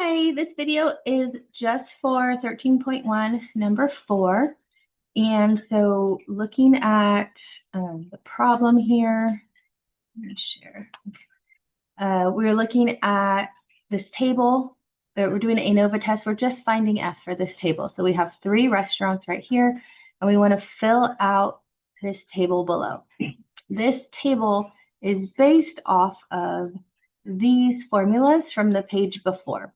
Hi, this video is just for 13.1, number 4. And so looking at the problem here, let me share. We're looking at this table. We're doing an ANOVA test. We're just finding F for this table. So we have 3 restaurants right here, and we want to fill out this table below. This table is based off of these formulas from the page before.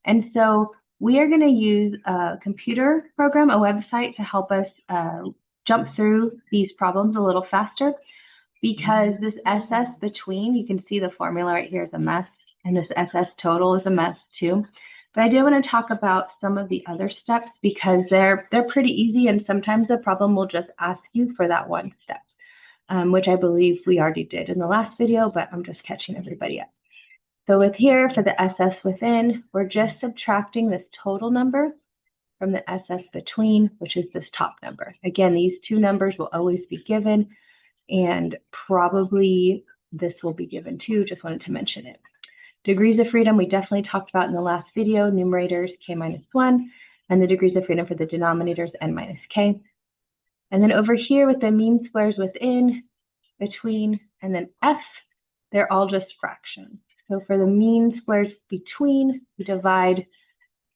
And so we are going to use a computer program, a website, to help us jump through these problems a little faster, because this SS between, you can see the formula right here is a mess, and this SS total is a mess too. But I do want to talk about some of the other steps because they're pretty easy, and sometimes the problem will just ask you for that one step, which I believe we already did in the last video, but I'm just catching everybody up. So with here, for the SS within, we're just subtracting this total number from the SS between, which is this top number. Again, these two numbers will always be given, and probably this will be given too. Just wanted to mention it. Degrees of freedom, we definitely talked about in the last video. Numerators, k minus 1, and the degrees of freedom for the denominators, n minus k. And then over here with the mean squares within, between, and then F, they're all just fractions. So for the mean squares between, we divide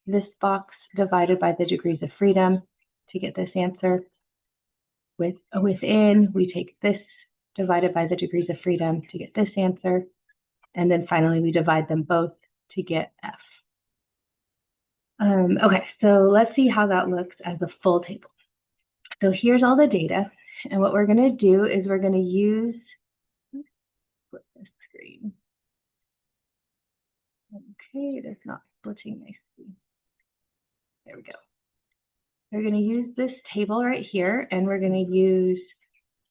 this box divided by the degrees of freedom to get this answer. Within, we take this divided by the degrees of freedom to get this answer. And then finally, we divide them both to get F. Okay, so let's see how that looks as a full table. So here's all the data. And what we're going to do is we're going to use, flip this screen. Okay, it is not splitting nicely. There we go. We're going to use this table right here, and we're going to use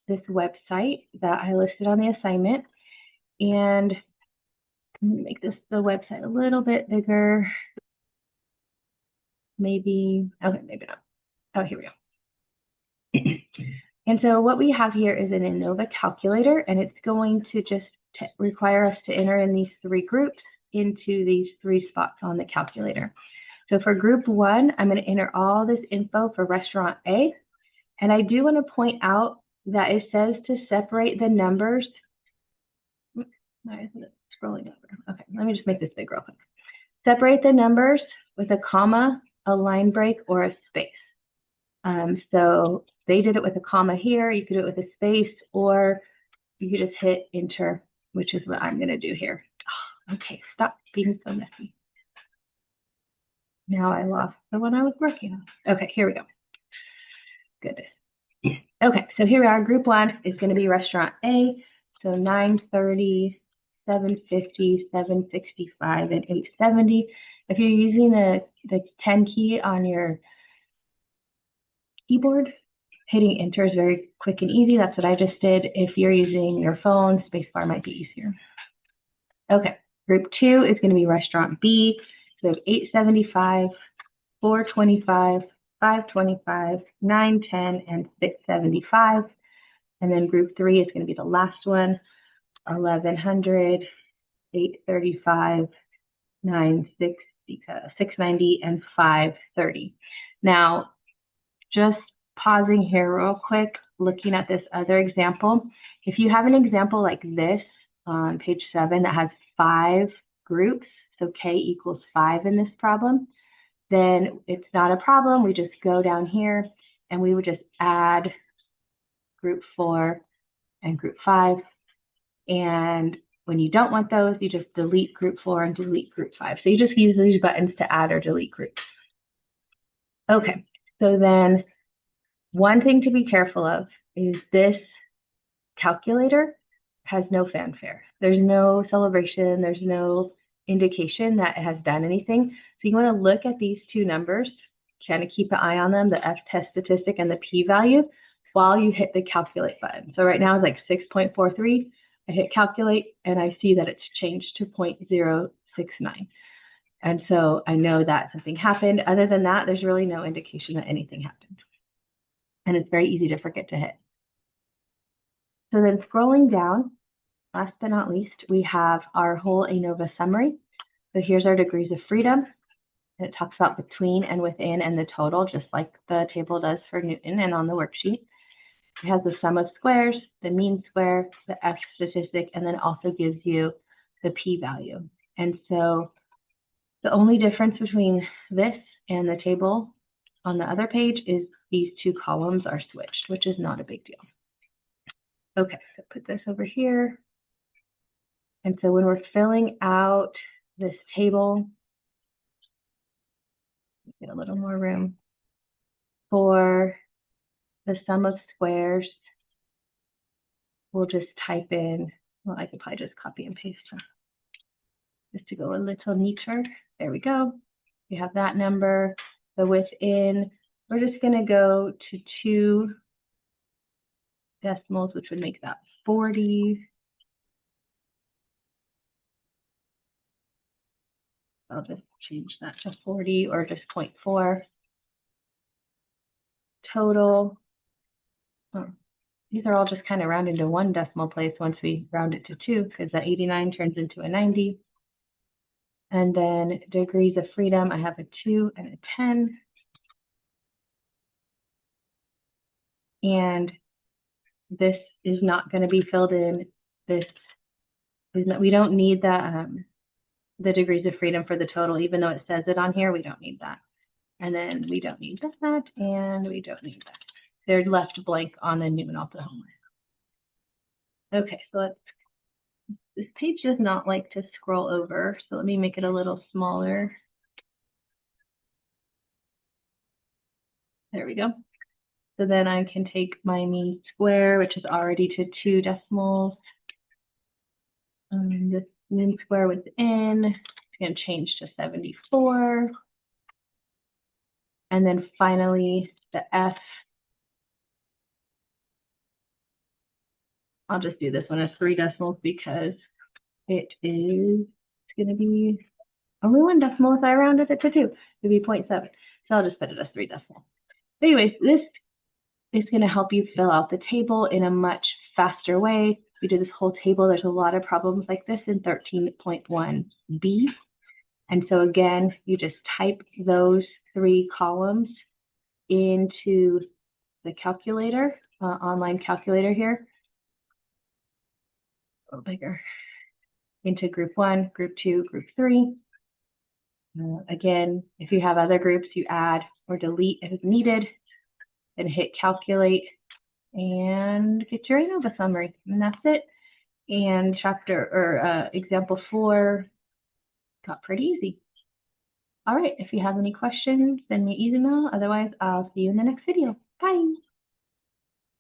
this website that I listed on the assignment. And I'm going to make this the website a little bit bigger. Maybe, okay, maybe not. Oh, here we go. And so what we have here is an ANOVA calculator, and it's going to just require us to enter in these 3 groups into these 3 spots on the calculator. So for group 1, I'm going to enter all this info for restaurant A. And I do want to point out that it says to separate the numbers. Why isn't it scrolling over? Okay, let me just make this big real quick. Separate the numbers with a comma, a line break, or a space. So they did it with a comma here. You could do it with a space, or you could just hit enter, which is what I'm going to do here. Oh, okay, stop being so messy. Now I lost the one I was working on. Okay, here we go. Good. Okay, so here we are. Group 1 is going to be restaurant A. So 930, 750, 765, and 870. If you're using the 10 key on your keyboard, hitting enter is very quick and easy. That's what I just did. If you're using your phone, spacebar might be easier. Okay, group 2 is going to be restaurant B. So 875, 425, 525, 910, and 675. And then group 3 is going to be the last one, 1100, 835, 960, 690, and 530. Now, just pausing here real quick, looking at this other example. If you have an example like this on page 7 that has 5 groups, so k equals 5 in this problem, then it's not a problem. We just go down here and we would just add group 4 and group 5. And when you don't want those, you just delete group 4 and delete group 5. So you just use these buttons to add or delete groups. Okay, so then one thing to be careful of is this calculator has no fanfare. There's no celebration. There's no indication that it has done anything. So you want to look at these 2 numbers, kind of keep an eye on them, the F-test statistic and the p-value, while you hit the calculate button. So right now it's like 6.43. I hit calculate and I see that it's changed to 0.069. And so I know that something happened. Other than that, there's really no indication that anything happened. And it's very easy to forget to hit. So then scrolling down, last but not least, we have our whole ANOVA summary. So here's our degrees of freedom. And it talks about between and within and the total, just like the table does for Newton and on the worksheet. It has the sum of squares, the mean square, the F statistic, and then it also gives you the p-value. And so the only difference between this and the table on the other page is these two columns are switched, which is not a big deal. Okay, so put this over here. And so when we're filling out this table, get a little more room for the sum of squares, we'll just type in, well, I could probably just copy and paste just to go a little neater. There we go. We have that number. So within, we're just going to go to 2 decimals, which would make that 40. I'll just change that to 40 or just 0.4. Total. Oh, these are all just kind of rounded to 1 decimal place once we round it to 2, because that 89 turns into a 90. And then degrees of freedom, I have a 2 and a 10. And this is not going to be filled in. This is not, we don't need that, the degrees of freedom for the total, even though it says it on here, we don't need that. And then we don't need that, and we don't need that. They're left blank on the Newton Alta homework. Okay, so this page does not like to scroll over, so let me make it a little smaller. There we go. So then I can take my mean square, which is already to 2 decimals. This mean square within is going to change to 74. And then finally, the F. I'll just do this one as 3 decimals because it's going to be only 1 decimal if I rounded it to 2. It would be 0.7. So I'll just put it as 3 decimals. Anyways, this is going to help you fill out the table in a much faster way. We did this whole table. There's a lot of problems like this in 13.1b. And so again, you just type those 3 columns into the calculator, online calculator here. A little bigger. Into group 1, group 2, group 3. Again, if you have other groups, you add or delete if needed, then hit calculate and get your ANOVA summary. And that's it. And example 4 got pretty easy. All right, if you have any questions, send me an email. Otherwise, I'll see you in the next video. Bye.